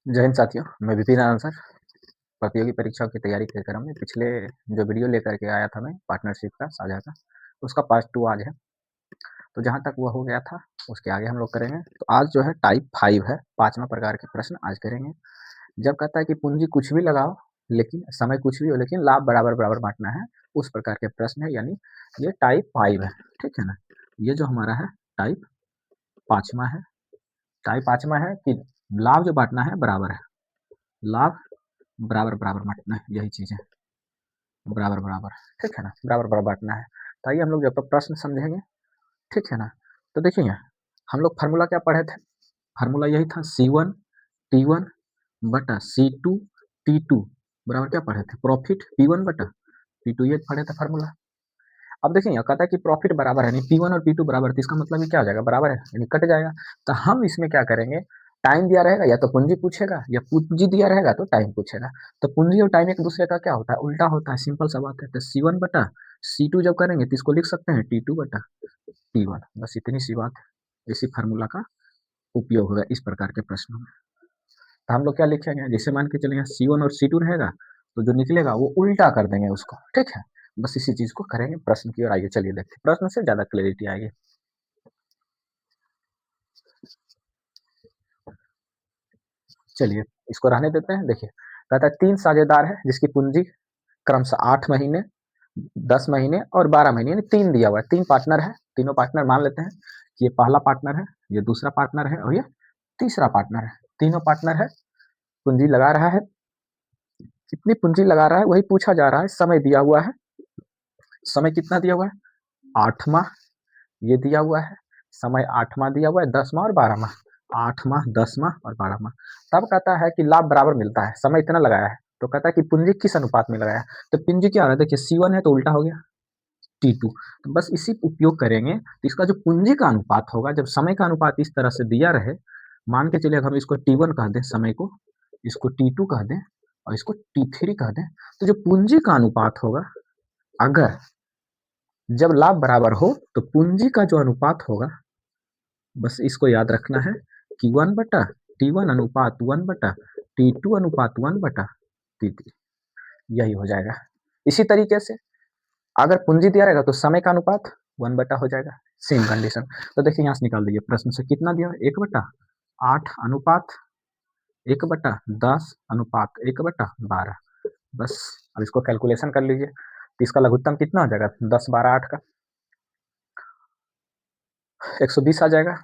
जय हिंद साथियों, मैं विपिन आनंद सर प्रतियोगी परीक्षाओं की तैयारी के क्रम में पिछले जो वीडियो लेकर के आया था मैं पार्टनरशिप का साझा का, उसका पार्ट 2 आज है। तो जहाँ तक वो हो गया था उसके आगे हम लोग करेंगे। तो आज जो है टाइप 5 है, 5वां प्रकार के प्रश्न आज करेंगे। जब कहता है कि पूंजी कुछ भी लगाओ लेकिन समय कुछ भी हो लेकिन लाभ बराबर बराबर बांटना है, उस प्रकार के प्रश्न है, यानी ये टाइप 5 है। ठीक है ना, ये जो हमारा है टाइप 5वां है। टाइप 5वां है कि लाभ जो बांटना है बराबर है, लाभ बराबर बराबर बांटना है, यही चीज है, बराबर बराबर। ठीक है ना, बराबर बराबर बांटना है। तो आइए हम लोग जब तक प्रश्न समझेंगे, ठीक है ना। तो देखिए हम लोग फार्मूला क्या पढ़े थे, फार्मूला यही था C1 T1 बटा C2 T2 बराबर क्या पढ़े थे, प्रॉफिट P1 बटा P2, ये पढ़े थे फार्मूला। अब देखिए यहाँ कहता है कि प्रॉफिट बराबर है, यानी P1 और P2 बराबर, तो इसका मतलब ये क्या हो जाएगा, बराबर है यानी कट जाएगा। तो हम इसमें क्या करेंगे, टाइम दिया रहेगा या तो पूंजी पूछेगा, या पूंजी दिया रहेगा तो टाइम पूछेगा। तो पूंजी और टाइम एक दूसरे का क्या होता है, उल्टा होता है, सिंपल सा बात है। तो C1 बटा C2 जब करेंगे तो इसको लिख सकते हैं T2 बटा T1, बस इतनी सी बात है। इसी फार्मूला का उपयोग होगा इस प्रकार के प्रश्नों में। तो हम लोग क्या लिखेंगे, जैसे मान के चलेंगे C1 और C2 रहेगा तो जो निकलेगा वो उल्टा कर देंगे उसको। ठीक है, बस इसी चीज को करेंगे प्रश्न की ओर। आइए चलिए देखते हैं, प्रश्न से ज्यादा क्लैरिटी आएगी। चलिए इसको रहने देते हैं। देखिए कहता है 3 साझेदार है जिसकी पूंजी क्रमशः 8 महीने, 10 महीने और 12 महीने, यानी 3 दिया हुआ है। 3 पार्टनर है, तीनों पार्टनर मान लेते हैं कि ये पहला पार्टनर है, ये दूसरा पार्टनर है और ये तीसरा पार्टनर है। तीनों पार्टनर है, पूंजी लगा रहा है, कितनी पूंजी लगा रहा है वही पूछा जा रहा है। समय दिया हुआ है, समय कितना दिया हुआ है, 8 माह ये दिया हुआ है। समय 8 माह दिया हुआ है, 10 माह और 12 माह, 8 माह 10 माह और 12 माह। तब कहता है कि लाभ बराबर मिलता है, समय इतना लगाया है, तो कहता है कि पूंजी किस अनुपात में लगाया है। तो पूंजी क्या हो रहा है, देखिए C1 है तो उल्टा हो गया T2, तो बस इसी उपयोग करेंगे। तो इसका जो पूंजी का अनुपात होगा, जब समय का अनुपात इस तरह से दिया रहे, मान के चलिए हम इसको T1 कह दें समय को, इसको T2 कह दें और इसको T3 कह दें, तो जो पूंजी का अनुपात होगा, अगर जब लाभ बराबर हो तो पूंजी का जो अनुपात होगा, बस इसको याद रखना है कि 1 बटा T1 अनुपात 1 बटा T2 अनुपात 1 बटा T3, यही हो जाएगा। इसी तरीके से अगर पूंजी दिया रहेगा तो समय का अनुपात 1 बटा हो जाएगा, सेम कंडीशन। तो देखिए यहाँ से निकाल दीजिए, प्रश्न से कितना दिया, 1 बटा 8 अनुपात 1 बटा 10 अनुपात 1 बटा 12। बस अब इसको कैलकुलेशन कर लीजिए, तो इसका लघुत्तम कितना हो जाएगा, 10 12 8 का 120 आ जाएगा।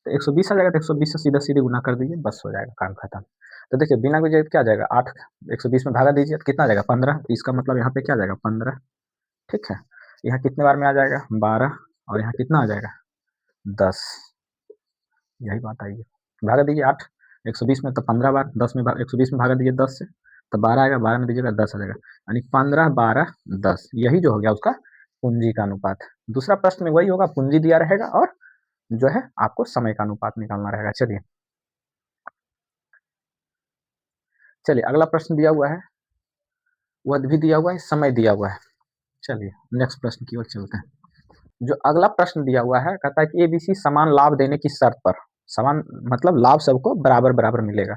तो 120 आ जाएगा तो 120 से सीधा सीधे गुना कर दीजिए, बस हो जाएगा, काम खत्म। तो देखिए बिना गुजे क्या आ जाएगा, 8 120 में भागा दीजिए तो कितना आ जाएगा, 15। इसका मतलब यहाँ पे क्या आ जाएगा, 15। ठीक है, यहाँ कितने बार में आ जाएगा, 12, और यहाँ कितना आ जाएगा, 10। यही बात आई है, भागा दीजिए 8 120 में तो 15 बार, 10 में 120 में भागा दीजिए 10 से तो 12 आएगा, 12 में दीजिएगा 10 आ जाएगा, यानी 15 12 10, यही जो हो गया उसका पूंजी का अनुपात। दूसरा प्रश्न में वही होगा, पूंजी दिया रहेगा और जो है आपको समय का अनुपात निकालना रहेगा। चलिए चलिए अगला प्रश्न दिया हुआ है, वह भी दिया हुआ है, समय दिया हुआ है। चलिए नेक्स्ट प्रश्न की ओर चलते हैं। जो अगला प्रश्न दिया हुआ है, कहता है कि एबीसी समान लाभ देने की शर्त पर, समान मतलब लाभ सबको बराबर बराबर मिलेगा।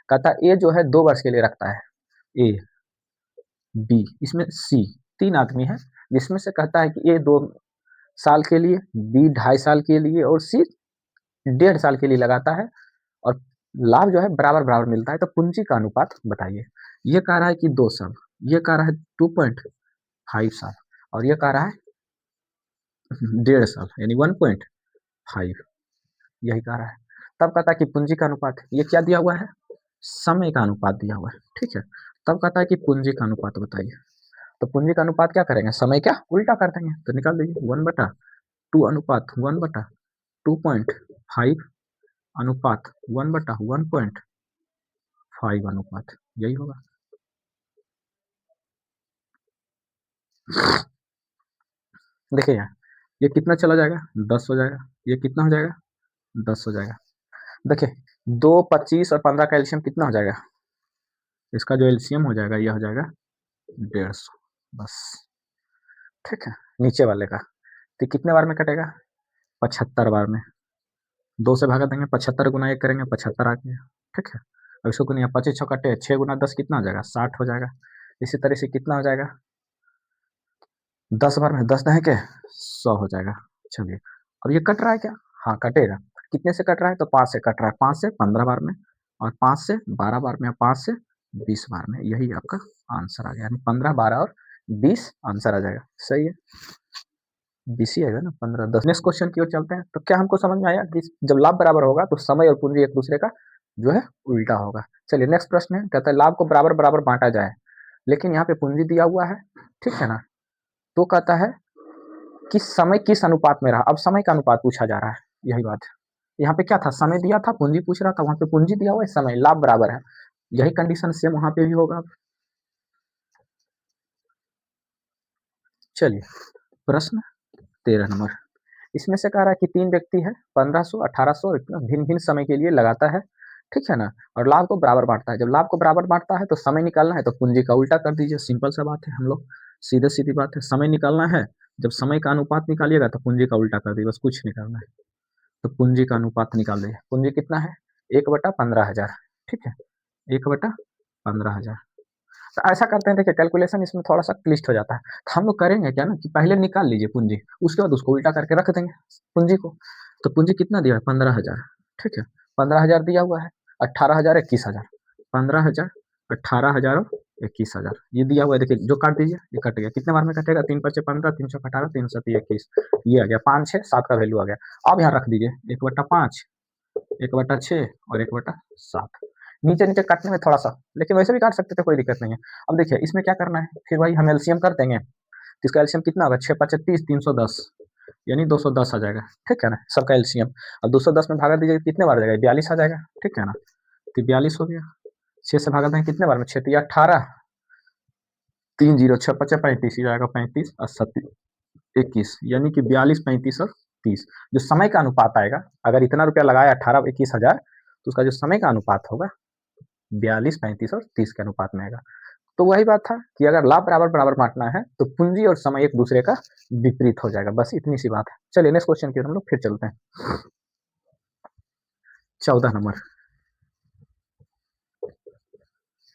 कहता है ए जो है 2 वर्ष के लिए रखता है, ए बी इसमें सी, 3 आदमी है, जिसमें से कहता है कि ए 2 साल के लिए, बी 2.5 साल के लिए और सी 1.5 साल के लिए लगाता है, और लाभ जो है बराबर बराबर मिलता है। तो पूंजी का अनुपात बताइए। ये कह रहा है कि 2 साल, ये कह रहा है 2.5 साल, और ये कह रहा है 1.5 साल यानी 1.5, यही कह रहा है। तब कहता है कि पूंजी का अनुपात, ये क्या दिया हुआ है, समय का अनुपात दिया हुआ है। ठीक है, तब कहता है कि पूंजी का अनुपात बताइए। तो पूंजी का अनुपात क्या करेंगे, समय क्या उल्टा कर देंगे, तो निकाल दीजिए 1 बटा 2 अनुपात 1 बटा 2.5 अनुपात 1 बटा 1.5 अनुपात, यही होगा। देखिए यहाँ ये कितना चला जाएगा, 10 हो जाएगा, ये कितना हो जाएगा, 10 हो जाएगा। देखिए 2 25 और 15 का एलसीएम कितना हो जाएगा, इसका जो एलसीएम हो जाएगा यह हो जाएगा 150, बस। ठीक है, नीचे वाले का तो कितने बार में कटेगा, 75 बार में, 2 से भागा देंगे, 75 गुना 1 करेंगे, 75 आ गया। ठीक है, और इसको गुना 25 छः कटे 6 गुना 10 कितना हो जाएगा 60 हो जाएगा। इसी तरह से कितना हो जाएगा 10 बार में 10 दहें के 100 हो जाएगा। चलिए अब ये कट रहा है क्या, हाँ कटेगा। कितने से कट रहा है तो 5 से कट रहा है, 5 से 15 बार में और 5 से 12 बार में और 5 से 20 बार में। यही आपका आंसर आ गया, यानी 15, 12 और 20 आंसर आ जाएगा। सही है, 20 ही आएगा ना, 15, 10। नेक्स्ट क्वेश्चन की ओर चलते हैं। तो क्या हमको समझ में आया कि जब लाभ बराबर होगा तो समय और पूंजी एक दूसरे का जो है उल्टा होगा। चलिए नेक्स्ट प्रश्न है, कहता है लाभ को बराबर बराबर बांटा जाए, लेकिन यहाँ पे पूंजी दिया हुआ है, ठीक है ना। तो कहता है कि समय किस अनुपात में रहा। अब समय का अनुपात पूछा जा रहा है, यही बात है। यहाँ पे क्या था, समय दिया था, पूंजी पूछ रहा था, वहां पे पूंजी दिया हुआ है, समय, लाभ बराबर है। यही कंडीशन सेम वहां पे भी होगा। चलिए प्रश्न 13 नंबर, इसमें से कह रहा है कि 3 व्यक्ति है, 1500 1800 भिन्न भिन्न समय के लिए लगाता है, ठीक है ना, और लाभ को बराबर बांटता है। जब लाभ को बराबर बांटता है तो समय निकालना है, तो पूंजी का उल्टा कर दीजिए। सिंपल सा बात है, हम लोग सीधे सीधी बात है। समय निकालना है, जब समय का अनुपात निकालिएगा तो पूंजी का उल्टा कर दीजिए, बस कुछ नहीं करना है। तो पूंजी का अनुपात निकाल दीजिए। पूंजी कितना है 1/15,000, ठीक है, 1/15,000। तो ऐसा करते हैं, देखिए कैलकुलेशन इसमें थोड़ा सा क्लिष्ट हो जाता है। तो हम लोग करेंगे क्या ना कि पहले निकाल लीजिए पूंजी, उसके बाद उसको उल्टा करके रख देंगे पूंजी को। तो पूंजी कितना दिया है 15,000, ठीक है, 15,000 दिया हुआ है, 18,000 21,000, 15,000 18,000 और 21,000 ये दिया हुआ है। देखिए जो काट दीजिए, ये कट गया, कितने बार में कटेगा 3×5 = 15, 3×18 3×7 = 21, ये आ गया 5 6 7 का वैल्यू आ गया। अब यहाँ रख दीजिए 1/5 1/6 और 1/7। नीचे नीचे काटने में थोड़ा सा, लेकिन वैसे भी काट सकते थे, कोई दिक्कत नहीं है। अब देखिए इसमें क्या करना है, फिर भाई हम एलसीएम कर देंगे। तो इसका एलसीएम कितना होगा 6 5 30 310, यानी 210 आ जाएगा, ठीक है ना, सबका एलसीएम। अब 210 में भागा दीजिए कितने बार आ जाएगा 42 आ जाएगा, ठीक है ना। तो 42 हो गया, 6 से भागा देंगे कितने बार में 6 × 18 3 0 6 5 35 ही जाएगा, 35 और 7 21, यानी कि 42 35 और 30। जो समय का अनुपात आएगा, अगर इतना रुपया लगाया 18 21 हजार, तो उसका जो समय का अनुपात होगा 42 35 और 30 के अनुपात में आएगा। तो वही बात था कि अगर लाभ बराबर बराबर बांटना है तो पूंजी और समय एक दूसरे का विपरीत हो जाएगा, बस इतनी सी बात है। चलिए नेक्स्ट क्वेश्चन की ओर हम लोग फिर चलते हैं। 14 नंबर,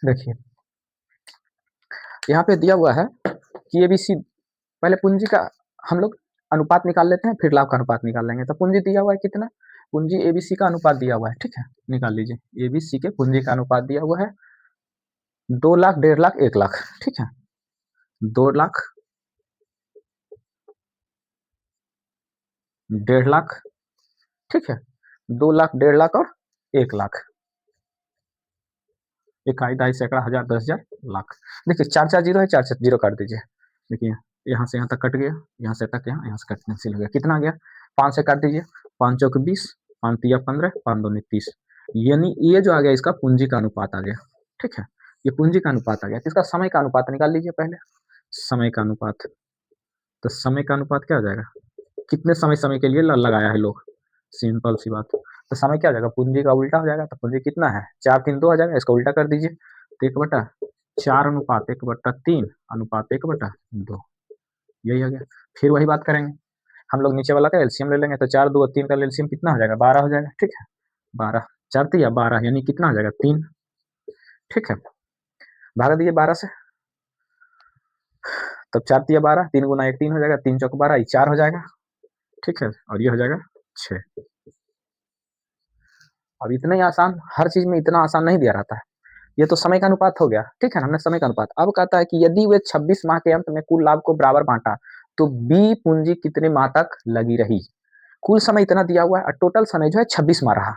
देखिए यहाँ पे दिया हुआ है कि एबीसी, पहले पूंजी का हम लोग अनुपात निकाल लेते हैं, फिर लाभ का अनुपात निकाल लेंगे। तो पूंजी दिया हुआ है कितना, पूंजी एबीसी का अनुपात दिया हुआ है, ठीक है, निकाल लीजिए। एबीसी के पूंजी का अनुपात दिया हुआ है 2 लाख 1.5 लाख 1 लाख, ठीक है, 2 लाख 1.5 लाख, ठीक है, 2 लाख 1.5 लाख और 1 लाख, इकाई दाई सैकड़ा हजार 10,000 लाख। देखिए 4 4 जीरो है, 4 4 जीरो काट दीजिए। देखिए यहाँ से यहाँ तक कट गया, यहाँ से तक यहाँ से कट कैंसिल हो गया, कितना आ गया 5 से काट दीजिए, 5 चौक 20, 5 तिया 15, 5 दूनी 30, यानी ये जो आ गया इसका पूंजी का अनुपात आ गया, ठीक है, ये पूंजी का अनुपात आ गया। तो इसका समय का अनुपात निकाल लीजिए पहले, समय का अनुपात। तो समय का अनुपात क्या हो जाएगा, कितने समय समय के लिए लगाया है लोग, सिंपल सी बात। तो समय क्या हो जाएगा पूंजी का उल्टा हो जाएगा। तो पूंजी कितना है 4 3 2 आ जाएगा, इसका उल्टा कर दीजिए। तो 1/4 अनुपात 1/3 अनुपात 1/2, यही हो गया। फिर वही बात करेंगे हम लोग, नीचे वाला का एलसीएम ले लेंगे। तो 4 2 और 3 का एलसीएम कितना हो जाएगा 12 हो जाएगा, ठीक है, 12 4 3 12, यानी कितना हो जाएगा 3, ठीक है, भागा दीजिए 12 से। तब 4 3 12, 3 गुना 1 3 हो जाएगा, 3 चौक 12, ये 4 हो जाएगा, ठीक है, और ये हो जाएगा 6। अब इतना ही आसान, हर चीज में इतना आसान नहीं दिया रहता है। ये तो समय का अनुपात हो गया, ठीक है ना, हमने समय का अनुपात। अब कहता है कि यदि वे 26 माह के अंत में कुल लाभ को बराबर बांटा तो बी पूंजी कितने माह तक लगी रही। कुल समय इतना दिया हुआ है और टोटल समय जो है 26 माह रहा।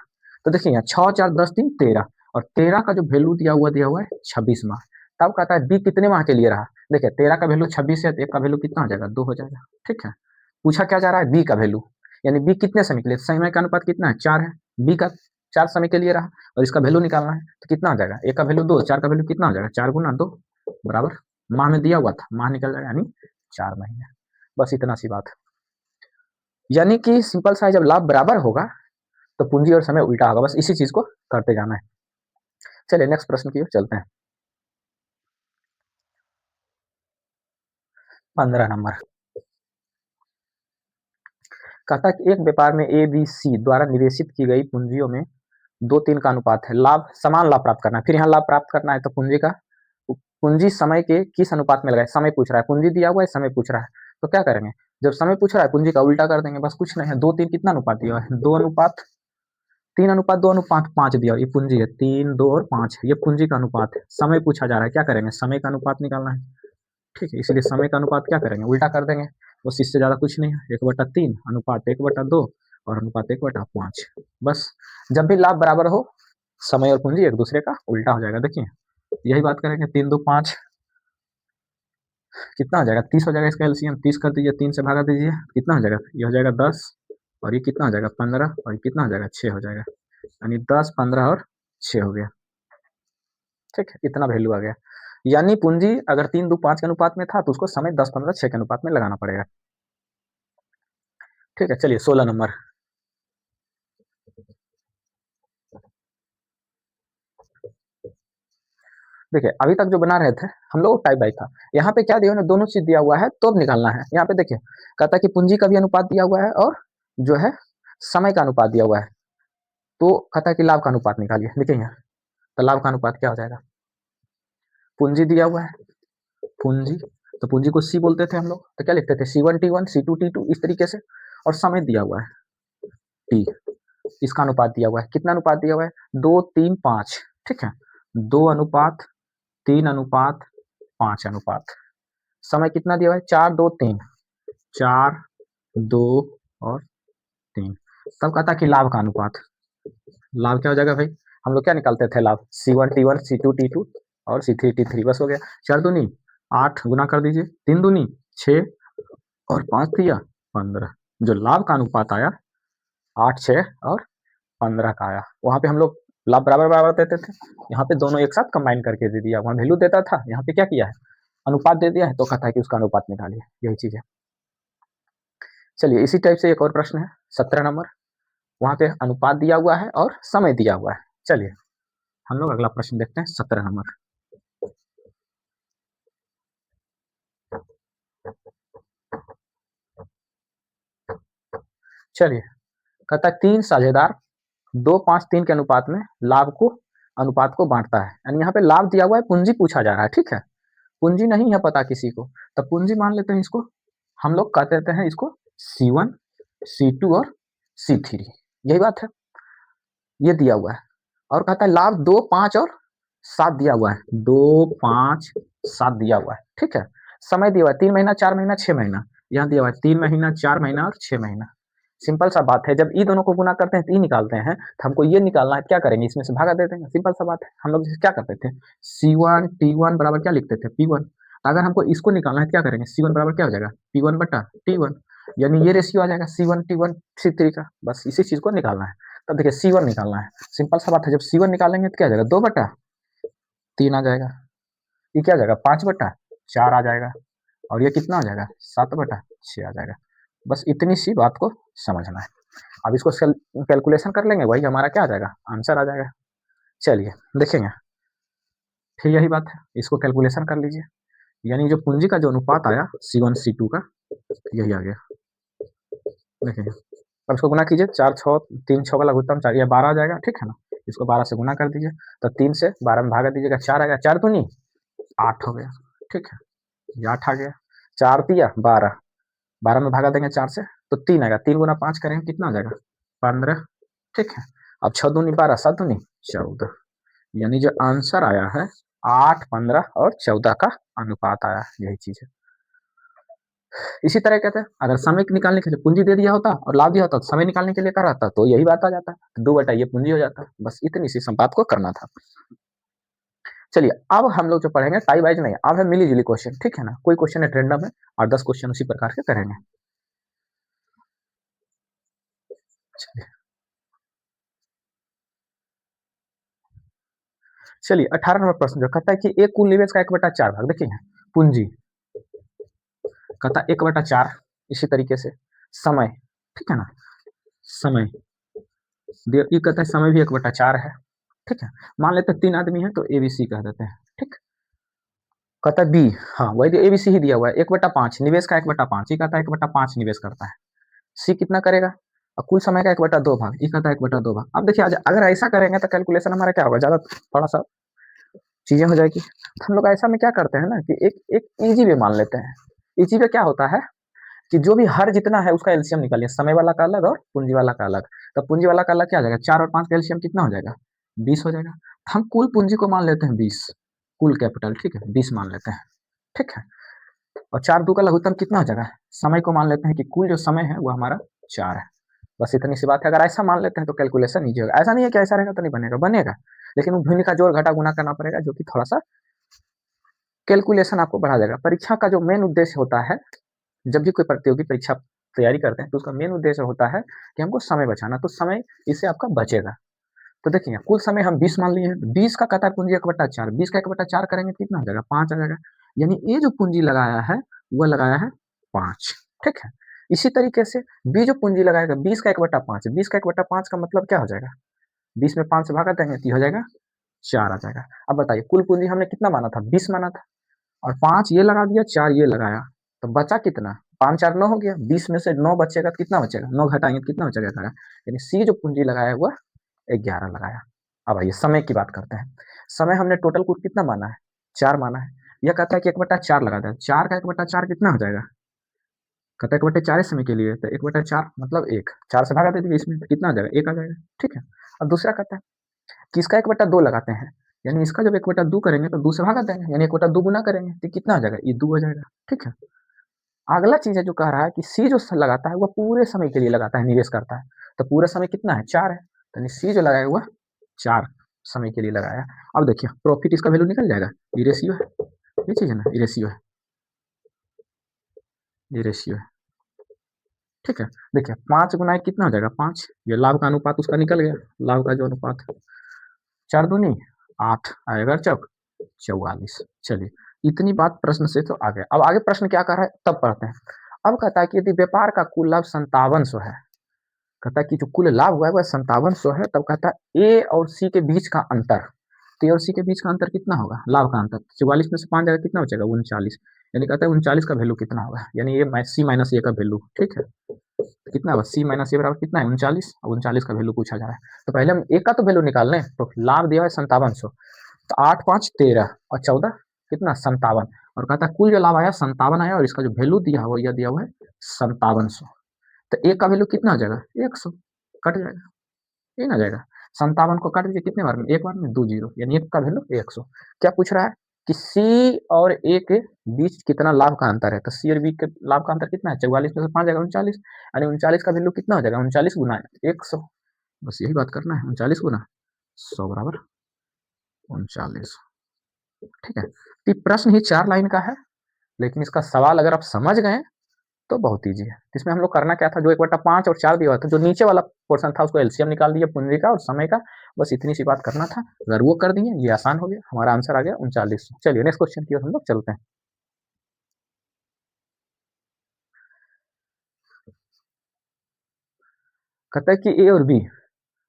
तो देखिए यहाँ 6 4 10 3 13, और 13 का जो वैल्यू दिया हुआ है 26 माह। तब कहता है बी कितने माह के लिए रहा। देखिए 13 का वैल्यू 26 है, तो एक का वैल्यू कितना हो जाएगा 2 हो जाएगा, ठीक है। पूछा क्या जा रहा है बी का वैल्यू, यानी बी कितने समय के लिए, समय का अनुपात कितना है 4 है, बी का 4 समय के लिए रहा और इसका वैल्यू निकालना है। तो कितना हो जाएगा, एक का वैल्यू 2, 4 का वैल्यू कितना हो जाएगा 4 गुना 2 बराबर, माह में दिया हुआ था, माह निकल जाएगा यानी 4 महीने। बस इतना सी बात है। यानी कि सिंपल सा है, जब लाभ बराबर होगा तो पूंजी और समय उल्टा होगा, बस इसी चीज को करते जाना है। चलिए नेक्स्ट प्रश्न की ओर चलते हैं। 15 नंबर, कहता है कि एक व्यापार में ए बी सी द्वारा निवेशित की गई पूंजियों में 2-3 का अनुपात है, लाभ समान लाभ प्राप्त करना है, फिर यहाँ लाभ प्राप्त करना है तो पूंजी समय के किस अनुपात में लगाए, समय पूछ रहा है, पूंजी दिया हुआ है, समय पूछ रहा है, तो क्या करेंगे, जब समय पूछ रहा है पूंजी का उल्टा कर देंगे, बस कुछ नहीं है। 2-3 कितना अनुपात दिया हुआ है, 2:3:2:5 दिया, ये पूंजी है, 3, 2 और 5 ये पूंजी का अनुपात है, समय पूछा जा रहा है, क्या करेंगे, समय का अनुपात निकालना है, ठीक है, इसलिए समय का अनुपात क्या करेंगे, उल्टा कर देंगे, बस इससे ज्यादा कुछ नहीं है, 1/3 अनुपात 1/2 और अनुपात 1/5, बस जब भी लाभ बराबर हो समय और पूंजी एक दूसरे का उल्टा हो जाएगा। देखिए यही बात करेंगे, 3, 2, 5 कितना हो जाएगा, 30 हो जाएगा, इसका एलसीएम 30 कर दीजिए, 3 से भागा दीजिए, कितना हो जाएगा, ये हो जाएगा 10 और ये कितना हो जाएगा 15 और ये कितना हो जाएगा 6 हो जाएगा, यानी 10, 15 और 6 हो गया, ठीक है, इतना वैल्यू आ गया। यानी पूंजी अगर 3, 2, 5 के अनुपात में था तो उसको समय 10, 15, 6 के अनुपात में लगाना पड़ेगा, ठीक है। चलिए 16 नंबर, देखिए अभी तक जो बना रहे थे हम लोग टाइप बाई था, यहाँ पे क्या दिया हुआ है, दोनों चीज दिया हुआ है तो अब निकालना है। यहाँ पे देखिए कहता है कि पूंजी का भी अनुपात दिया हुआ है और जो है समय का अनुपात दिया हुआ है, तो कहता है कि लाभ का अनुपात निकालिए। देखिए यहाँ तो लाभ का अनुपात क्या हो जाएगा, पूंजी दिया हुआ है, पूंजी तो पूंजी को सी बोलते थे हम लोग, तो क्या लिखते थे C1T1 C2T2 इस तरीके से, और समय दिया हुआ है टी, इसका अनुपात दिया हुआ है, कितना अनुपात दिया हुआ है 2:3:5, ठीक है, 2:3:5 समय कितना दिया हुआ है 4:2:3, 4, 2 और 3, तब कहता कि लाभ का अनुपात, लाभ क्या हो जाएगा भाई, हम लोग क्या निकालते थे लाभ, C1T1 C2T2 और C3T3, बस हो गया, 4 दूनी 8 गुना कर दीजिए, 3 दूनी 6 और 5 दिया 15, जो लाभ का अनुपात आया 8, 6 और 15 का आया। वहां पे हम लोग लाभ बराबर बराबर देते थे, यहाँ पे दोनों एक साथ कंबाइन करके दे दिया, वहां वैल्यू देता था, यहाँ पे क्या किया है अनुपात दे दिया है, तो कहता है कि उसका अनुपात निकालिए, यही चीज है। चलिए इसी टाइप से एक और प्रश्न है 17 नंबर, वहां पे अनुपात दिया हुआ है और समय दिया हुआ है। चलिए हम लोग अगला प्रश्न देखते हैं 17 नंबर, चलिए कहता है 3 साझेदार 2:5:3 के अनुपात में लाभ को अनुपात को बांटता है, यानी यहाँ पे लाभ दिया हुआ है, पूंजी पूछा जा रहा है, ठीक है, पूंजी नहीं है पता किसी को, तब पूंजी मान लेते हैं इसको, हम लोग कहते देते हैं इसको C1 C2 और C3, यही बात है, ये दिया हुआ है, और कहता है लाभ 2, 5 और 7 दिया हुआ है, 2, 5, 7 दिया हुआ है, ठीक है, समय दिया हुआ है 3 महीना 4 महीना 6 महीना, यहाँ दिया हुआ है 3 महीना 4 महीना और 6 महीना। सिंपल सा बात है, जब ई दोनों को गुना करते हैं तो ई निकालते हैं, तो हमको ये निकालना है, क्या करेंगे इसमें से भागा दे देंगे, सिंपल सा बात है। हम लोग क्या करते थे C1T1 बराबर क्या लिखते थे P1, अगर हमको इसको निकालना है क्या करेंगे, C1 बराबर क्या हो जाएगा P1/T1, यानी ये रेशियो आ जाएगा C1T1 C3 का, बस इसी चीज को निकालना है। तब देखिए C1 निकालना है, सिंपल सा बात है, जब C1 निकालेंगे तो क्या आ जाएगा 2/3 आ जाएगा, ये क्या आ जाएगा 5/4 आ जाएगा, और ये कितना आ जाएगा 7/6 आ जाएगा, बस इतनी सी बात को समझना है। अब इसको कैलकुलेशन कर लेंगे, वही हमारा क्या आ जाएगा आंसर आ जाएगा। चलिए देखेंगे, फिर यही बात है, इसको कैलकुलेशन कर लीजिए, यानी जो पूंजी का जो अनुपात आया C1 C2 का यही आ गया, देखेंगे, अब इसको गुना कीजिए, 4 6 3 6 का लघुत्तम 4, ये 12 आ जाएगा, ठीक है ना, इसको 12 से गुना कर दीजिए, तो 3 से 12 में भागा दीजिएगा, 4 आएगा, 4 दूनी 8 हो गया, ठीक है, ये 8 आ गया, 4 दिया 12, 12 में भागा देंगे 4 से तो 3 आएगा, 3 गुना 5 करेंगे कितना आ जाएगा 15, ठीक है, अब 6 दूनी 12 7 दूनी 14, यानी जो आंसर आया है 8, 15 और 14 का अनुपात आया, यही चीज है। इसी तरह कहते हैं अगर समय निकालने के लिए पूंजी दे दिया होता और लाभ दिया होता तो समय निकालने के लिए कर रहता तो यही बात आ जाता, 2/ये पूंजी हो जाता, बस इतनी सी बात को करना था। चलिए अब हम लोग जो पढ़ेंगे टाई वाइज नहीं, अब है मिली जुली क्वेश्चन, ठीक है ना, कोई क्वेश्चन है रैंडम है और 10 क्वेश्चन उसी प्रकार के करेंगे। चलिए 18 नंबर प्रश्न जो कहता है कि एक कुल निवेश का 1/4 भाग, देखिए पूंजी कहता 1/4, इसी तरीके से समय, ठीक है ना, समय ये कहता है समय भी 1/4 है, ठीक है, मान लेते हैं 3 आदमी है तो ABC कह देते हैं, ठीक, कहता है बी, हाँ वही ABC ही दिया हुआ है 1/5 निवेश का 1/5, ये कहता है 1/5 निवेश करता है, सी कितना करेगा, और कुल समय का 1/2 भाग, ये कहता है 1/2 भाग। अब देखिए, अगर ऐसा करेंगे तो कैलकुलेशन हमारा क्या होगा, ज़्यादा थोड़ा सा चीज़ें हो जाएगी। तो हम लोग ऐसा में क्या करते हैं ना कि एक एक ईजी वे मान लेते हैं। ईजी वे क्या होता है कि जो भी हर जितना है उसका एलसीएम निकालिए, समय वाला का अलग और पूंजी वाला का अलग। तो पूंजी वाला का अलग क्या हो जाएगा, 4 और 5 का एलसीएम कितना हो जाएगा, 20 हो जाएगा। हम कुल पूंजी को मान लेते हैं 20, कुल कैपिटल, ठीक है, 20 मान लेते हैं, ठीक है। और 4 2 का लघुत्तम कितना हो जाएगा, समय को मान लेते हैं कि कुल जो समय है वो हमारा 4 है। बस इतनी सी बात है। अगर ऐसा मान लेते हैं तो कैलकुलेशन ईजी होगा। ऐसा नहीं है कि ऐसा रहेगा तो नहीं बनेगा, बनेगा, लेकिन वो भिन्न का जोड़ घटा गुना करना पड़ेगा, जो कि थोड़ा सा कैलकुलेशन आपको बढ़ा देगा। परीक्षा का जो मेन उद्देश्य होता है, जब भी कोई प्रतियोगी परीक्षा तैयारी करते हैं तो उसका मेन उद्देश्य होता है कि हमको समय बचाना, तो समय इससे आपका बचेगा। तो देखिए कुल समय हम 20 मान लिए हैं, 20 का कहता है पूंजी 1/4, 20 का 1/4 करेंगे कितना हो जाएगा, 5 आ जाएगा। यानी ये जो पूंजी लगाया है वह लगाया है 5, ठीक है। इसी तरीके से बी जो पूंजी लगाएगा 20 का 1/5, 20 का 1/5 का मतलब क्या हो जाएगा, 20 में 5 से भागा देंगे तो हो जाएगा 4 आ जाएगा। अब बताइए कुल पूंजी हमने कितना माना था, 20 माना था, और 5 ये लगा दिया, 4 ये लगाया, तो बचा कितना, 5 4 9 हो गया, 20 में से 9 बचेगा तो कितना बचेगा, 9 घटाएंगे तो कितना बचेगा 11। यानी सी जो पूंजी लगाया हुआ 11 लगाया। अब आइए समय की बात करते हैं। समय हमने टोटल कुल कितना माना है, 4 माना है। यह कहता है कि 1/4 लगा दें, 4 का 1/4 कितना हो जाएगा, कहता है 1/4 समय के लिए, तो 1/4 मतलब 1, 4 से भागा दे दीजिए, इसमें तो कितना आ जाएगा, 1 आ जाएगा, ठीक है। अब दूसरा कहता है कि इसका 1/2 लगाते हैं, यानी इसका जब 1/2 करेंगे तो 2 से भागा देंगे, यानी 1/2 गुना करेंगे तो कितना आ जाएगा, ये 2 हो जाएगा, ठीक है। अगला चीज है जो कह रहा है कि सी जो लगाता है वह पूरे समय के लिए लगाता है, निवेश करता है। तो पूरा समय कितना है, 4 है, तो सी जो लगाया हुआ 4 समय के लिए लगाया। अब देखिए प्रॉफिट इसका वैल्यू निकल जाएगा, ये रेशियो है, ये चीज है ना, ये रेशियो है, ये रेशियो है, ठीक है। देखिए 5 गुना एक कितना हो जाएगा, 5, ये लाभ का अनुपात उसका निकल गया, लाभ का जो अनुपात है, 4 दूनी 8 आएगा, चौक 44। चलिए इतनी बात प्रश्न से तो आ गया। अब आगे प्रश्न क्या कर रहा है तब पढ़ते हैं। अब कहता है कि यदि व्यापार का कुल लाभ 5700 है, कहता है कि जो कुल लाभ हुआ है वह 5700 है, तब कहता है ए और सी के बीच का अंतर, तो ए और सी के बीच का अंतर कितना होगा, लाभ का अंतर, 44 में से 5 जाएगा कितना बचेगा, 39। यानी कहता है 39 का वैल्यू कितना होगा, यानी ये सी माइनस ए का वैल्यू, ठीक है। तो कितना होगा, सी माइनस ए बराबर कितना है, 39, और 39 का वैल्यू पूछा जा रहा है। तो पहले हम ए का तो वैल्यू निकाल लें, तो लाभ दिया है 5700, तो 8 5 13 और 14 कितना 57, और कहता है कुल जो लाभ आया 57 आया, और इसका जो वैल्यू दिया हुआ यह दिया हुआ है 5700। तो ए का वैल्यू कितना आ जाएगा, 100, कट जाएगा, ये ना जाएगा। 57 को काट दीजिए कितने बार में, एक बार में, 2 जीरो, यानी एक का वैल्यू 100। क्या पूछ रहा है कि सी और ए के बीच कितना लाभ का अंतर है, तो सी और बी के लाभ का अंतर कितना है, 44 में से 5 जाएगा 39, यानी 39 का वैल्यू कितना हो जाएगा, 39 गुना 100। बस यही बात करना है, 39 गुना 100 बराबर 39, ठीक है। तो प्रश्न ही 4 लाइन का है, लेकिन इसका सवाल अगर आप समझ गए तो बहुत ईजी है। इसमें हम लोग करना क्या था, जो 1/5 और 4 दिया हुआ था, जो नीचे वाला पोर्शन था उसको एलसीएम निकाल दिया पूंजी का और समय का, बस इतनी सी बात करना था। अगर वो कर दिए ये आसान हो गया, हमारा आंसर आ गया 39। चलिए नेक्स्ट क्वेश्चन की ओर हम लोग चलते हैं। कहता है कि ए और बी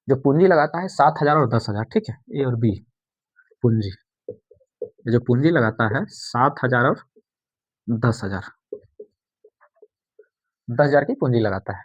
जो पूंजी लगाता है 7,000 और 10,000, ठीक है, ए और बी पूंजी, जो पूंजी लगाता है 7,000 और 10,000, 10,000 की पूंजी लगाता है।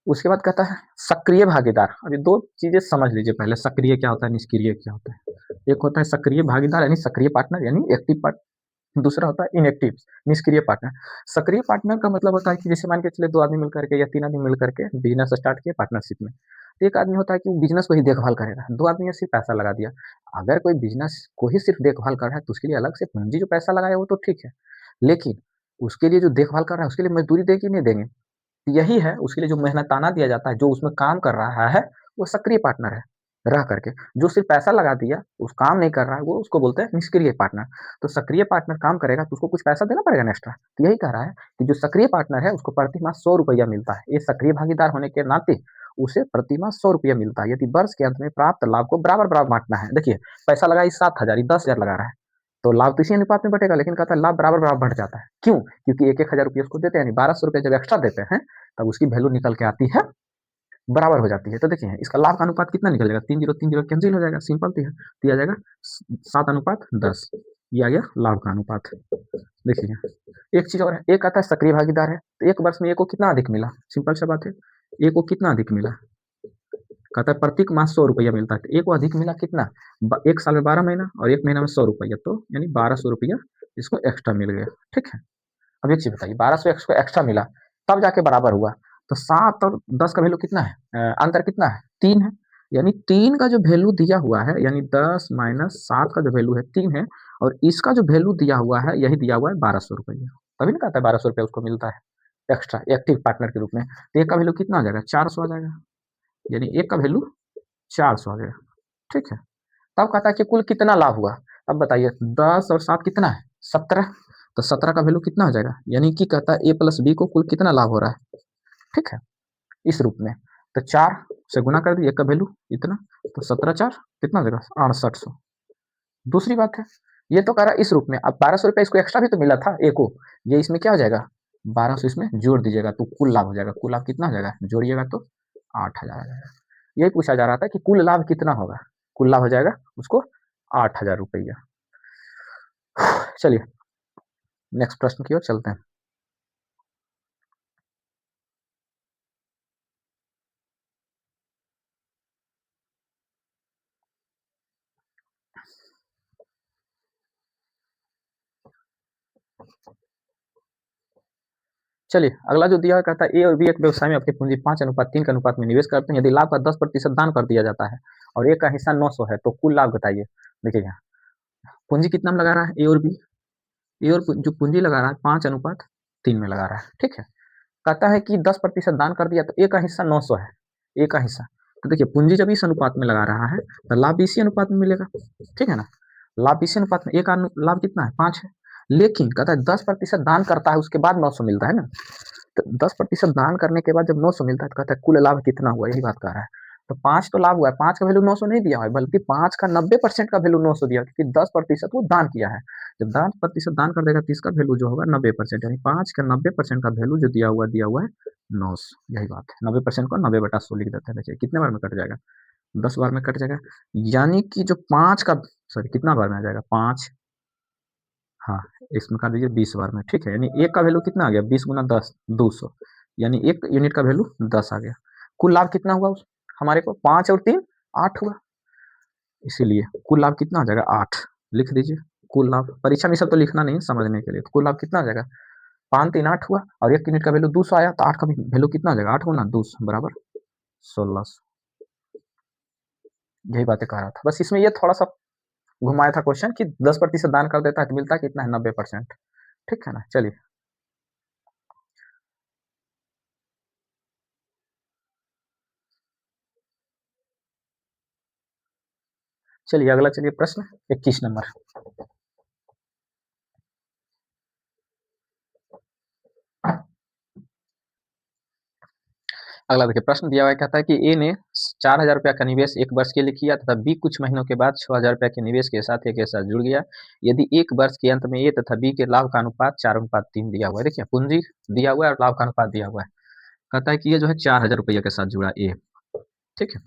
उसके बाद कहता है सक्रिय भागीदार। अभी दो चीजें समझ लीजिए पहले, सक्रिय क्या होता है, निष्क्रिय क्या होता है। एक होता है सक्रिय भागीदार यानी सक्रिय पार्टनर यानी एक्टिव पार्टनर, दूसरा होता है इनएक्टिव निष्क्रिय पार्टनर। सक्रिय पार्टनर का मतलब होता है कि जैसे मान के चले 2 आदमी मिलकर के या 3 आदमी मिलकर के बिजनेस स्टार्ट किए पार्टनरशिप में, तो एक आदमी होता है कि वो बिजनेस को ही देखभाल करेगा, 2 आदमी ने सिर्फ पैसा लगा दिया। अगर कोई बिजनेस को ही सिर्फ देखभाल कर रहा है तो उसके लिए अलग से पूंजी जो पैसा लगाया वो तो ठीक है, लेकिन उसके लिए जो देखभाल कर रहा है उसके लिए मजदूरी देगी नहीं देंगे, यही है उसके लिए जो मेहनताना दिया जाता है, जो उसमें काम कर रहा है वो सक्रिय पार्टनर है रह करके। जो सिर्फ पैसा लगा दिया उस काम नहीं कर रहा है वो उसको बोलते हैं निष्क्रिय पार्टनर। तो सक्रिय पार्टनर काम करेगा तो उसको कुछ पैसा देना पड़ेगा ना एक्स्ट्रा, तो यही कह रहा है कि जो सक्रिय पार्टनर है उसको प्रति माह 100 रुपया मिलता है, ये सक्रिय भागीदार होने के नाते उसे प्रति माह 100 रुपया मिलता है, यदि वर्ष के अंत में प्राप्त लाभ को बराबर बराबर बांटना है। देखिए पैसा लगाई 7,000, 10,000 लगा रहा है, तो लाभ तो इसी अनुपात में बटेगा, लेकिन कहता है लाभ बराबर बराबर बढ़ जाता है, क्यों, क्योंकि 1,000 रुपये उसको देते हैं, यानी 1,200 रुपये जब एक्स्ट्रा देते हैं तब उसकी वैल्यू निकल के आती है, बराबर हो जाती है। तो देखिए इसका लाभ का अनुपात कितना निकल जाएगा, 3 0 3 0 कैंसिल हो जाएगा, सिंपल तो है, दिया जाएगा 7:10, ये आ गया लाभ का अनुपात। देखिए एक चीज और है, एक आता है सक्रिय भागीदार है, तो एक वर्ष में एक को कितना अधिक मिला, सिंपल सा बात है, ए को कितना अधिक मिला, कहता है प्रत्येक माह 100 रुपया मिलता है, तो ए को अधिक मिला कितना, एक साल में 12 महीना और एक महीना में 100 रुपया, तो यानी 1200 रुपया इसको एक्स्ट्रा मिल गया। ठीक है, अब एक चीज बताइए, 1200 को एक्स्ट्रा मिला तब जाके बराबर हुआ, तो 7 और 10 का वैल्यू कितना है, अंतर कितना है, 3 है, यानी 3 का जो वैल्यू दिया हुआ है, यानी 10 माइनस 7 का जो वैल्यू है 3 है, और इसका जो वैल्यू दिया हुआ है यही दिया हुआ है 1200 रुपया, तभी ना कहता है 1200 रुपया उसको मिलता है एक्स्ट्रा एक्टिव पार्टनर के रूप में। तो एक का वैल्यू कितना आ जाएगा, 400 आ जाएगा, यानी एक का वैल्यू 400 आ गया। ठीक है, तब कहता है कि कुल कितना लाभ हुआ, अब बताइए 10 और 7 कितना है, 17, तो 17 का वैल्यू कितना हो जाएगा, यानी कि कहता है ए प्लस बी को कुल कितना लाभ हो रहा है। ठीक है, इस रूप में, तो 4 से गुना कर दिए, एक का वैल्यू इतना, तो 17 4 कितना हो जाएगा, 6800। दूसरी बात है, ये तो कह रहा है इस रूप में, अब 1200 रुपया इसको एक्स्ट्रा भी तो मिला था ए को, ये इसमें क्या हो जाएगा, 1200 इसमें जोड़ दीजिएगा तो कुल लाभ हो जाएगा, कुल लाभ कितना हो जाएगा, जोड़िएगा तो 8000 आ जाएगा। यही पूछा जा रहा था कि कुल लाभ कितना होगा, कुल लाभ हो जाएगा उसको 8000 रुपया। चलिए नेक्स्ट प्रश्न की ओर चलते हैं। चलिए अगला जो दिया कहता है ए और बी एक व्यवसाय में अपनी पूंजी 5:3 के अनुपात में निवेश करते हैं, यदि लाभ का 10% दान कर दिया जाता है और ए का हिस्सा 900 है तो कुल लाभ बताइए। देखिए यहाँ पूंजी कितना में लगा रहा है ए और बी, ए और जो पूंजी लगा रहा है 5:3 में लगा रहा है। ठीक है, कहता है कि 10% दान कर दिया तो ए का हिस्सा 900 है, ए का हिस्सा, तो देखिए पूंजी जब इस अनुपात में लगा रहा है तो लाभ भी इसी अनुपात में मिलेगा। ठीक है ना, लाभ इसी अनुपात में, ए का लाभ कितना है 5 है, लेकिन कहता है 10% दान करता है उसके बाद 900 मिलता है ना, तो 10% दान करने के बाद जब 900 मिलता है तो कहता है कुल लाभ कितना हुआ, यही बात कर रहा है। तो 5 तो लाभ हुआ है, 5 का वैल्यू 900 नहीं दिया है, बल्कि 5 का 90% का वैल्यू 900 दिया, क्योंकि 10% वो दान किया है। जब 10% दान कर देगा तो इसका वैल्यू जो होगा 90%, यानी 5 का 90% का वैल्यू जो दिया हुआ है 900, यही बात है। 90% को 90/100 लिख देते हैं, देखिए कितने बार में कट जाएगा, 10 बार में कट जाएगा, यानी कि जो 5 का, सॉरी कितना बार में आ जाएगा 5, हाँ इसमें कर दीजिए 20 बार में। ठीक है, यानी एक का वैल्यू कितना आ गया, 20 गुना 10 200, यानी एक यूनिट का वैल्यू 10 आ गया। कुल लाभ कितना हुआ हमारे को, 5 और 3 8 हुआ, इसीलिए कुल लाभ कितना आ जाएगा 8, लिख दीजिए। कुल लाभ परीक्षा में सब तो लिखना नहीं है, समझने के लिए, तो कुल लाभ कितना आ जाएगा 5 3 8 हुआ, और एक यूनिट का वैल्यू 200 आया, तो 8 का वैल्यू कितना आ जाएगा, 8 गुना 200 बराबर 1600। यही बातें कह रहा था, बस इसमें ये थोड़ा सा घुमाया था क्वेश्चन कि 10% दान कर देता है तो मिलता है कितना है 90%। ठीक है ना, चलिए चलिए अगला, चलिए प्रश्न 21 नंबर। अगला देखिए प्रश्न दिया हुआ है, कहता है कि ए ने 4000 रुपया का निवेश एक वर्ष के लिए किया तथा बी कुछ महीनों के बाद 6000 रुपया के निवेश के साथ एक ऐसा जुड़ गया, यदि एक वर्ष के अंत में ए तथा बी के लाभ का अनुपात 4:3 दिया हुआ है। देखिए पूंजी दिया हुआ है और लाभ का अनुपात दिया हुआ है, कहता है कि ये जो है 4000 रुपया के साथ जुड़ा ए। ठीक है,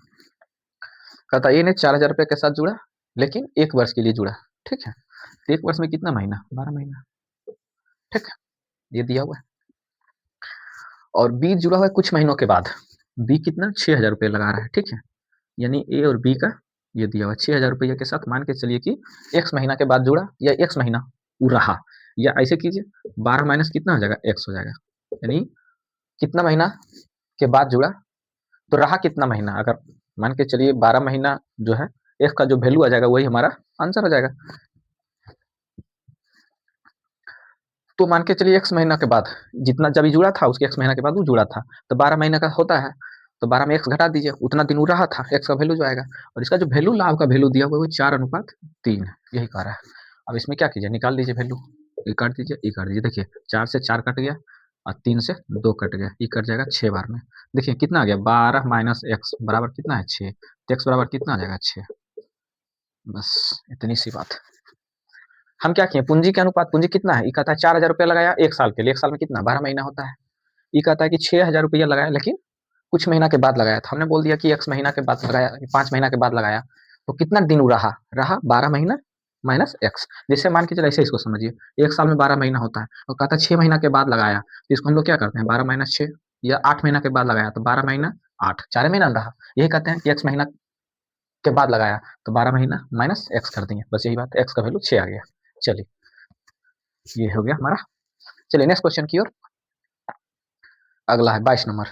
कहता है ए ने 4000 रुपया के साथ जुड़ा लेकिन एक वर्ष के लिए जुड़ा। ठीक है, तो एक वर्ष में कितना महीना, 12 महीना। ठीक है, ये दिया हुआ है, और बी जुड़ा हुआ है कुछ महीनों के बाद, बी कितना 6000 रुपये लगा रहा है। ठीक है, यानी ए और बी का ये दिया हुआ 6000 रुपया के साथ, मान के चलिए कि एक्स महीना के बाद जुड़ा या एक्स महीना वो रहा, या ऐसे कीजिए 12 माइनस कितना हो जाएगा एक्स हो जाएगा, यानी कितना महीना के बाद जुड़ा तो रहा कितना महीना, अगर मान के चलिए 12 महीना जो है एक्स का जो वैल्यू आ जाएगा वही हमारा आंसर हो जाएगा। तो मान के चलिए एक्स महीना के बाद जितना जब जुड़ा था उसके एक्स महीना के बाद वो जुड़ा था, तो 12 महीना का होता है, तो 12 में एक्स घटा दीजिए, उतना दिन वो रहा था, एक्स का वैल्यू जो आएगा, और इसका जो वैल्यू लाभ का वैल्यू दिया हुआ है वो 4:3 यही कह रहा है। अब इसमें क्या कीजिए, निकाल दीजिए वैल्यू, ये काट दीजिए, ये काट दीजिए, देखिए 4 से 4 कट गया और 3 से 2 कट गया, ये कट जाएगा 6 बार में। देखिए कितना आ गया 12 माइनस एक्स बराबर कितना है 6, तो एक्स बराबर कितना आ जाएगा 6, बस इतनी सी बात। हम क्या किए, पूंजी के अनुपात, पूंजी कितना है, ये कहता है 4000 रुपया लगाया एक साल के लिए, एक साल में कितना 12 महीना होता है, ये कहता है कि 6000 रुपया लगाया लेकिन कुछ महीना के बाद लगाया था, हमने बोल दिया कि एक्स महीना के बाद लगाया, 5 महीना के बाद लगाया, तो कितना दिन वो रहा, 12 महीना माइनस एक्स, जैसे मान के चलो ऐसे इसको समझिए, एक साल में 12 महीना होता है और कहता है 6 महीना के बाद लगाया, तो इसको हम लोग क्या करते हैं 12 माइनस 6, या 8 महीना के बाद लगाया तो 12 महीना 8 4 महीना रहा। यही कहते हैं कि x महीना के बाद लगाया तो 12 महीना माइनस x कर दिए, बस यही बात है, x का वैल्यू 6 आ गया। चलिए ये हो गया हमारा। चलिए नेक्स्ट क्वेश्चन की ओर, अगला है 22 नंबर।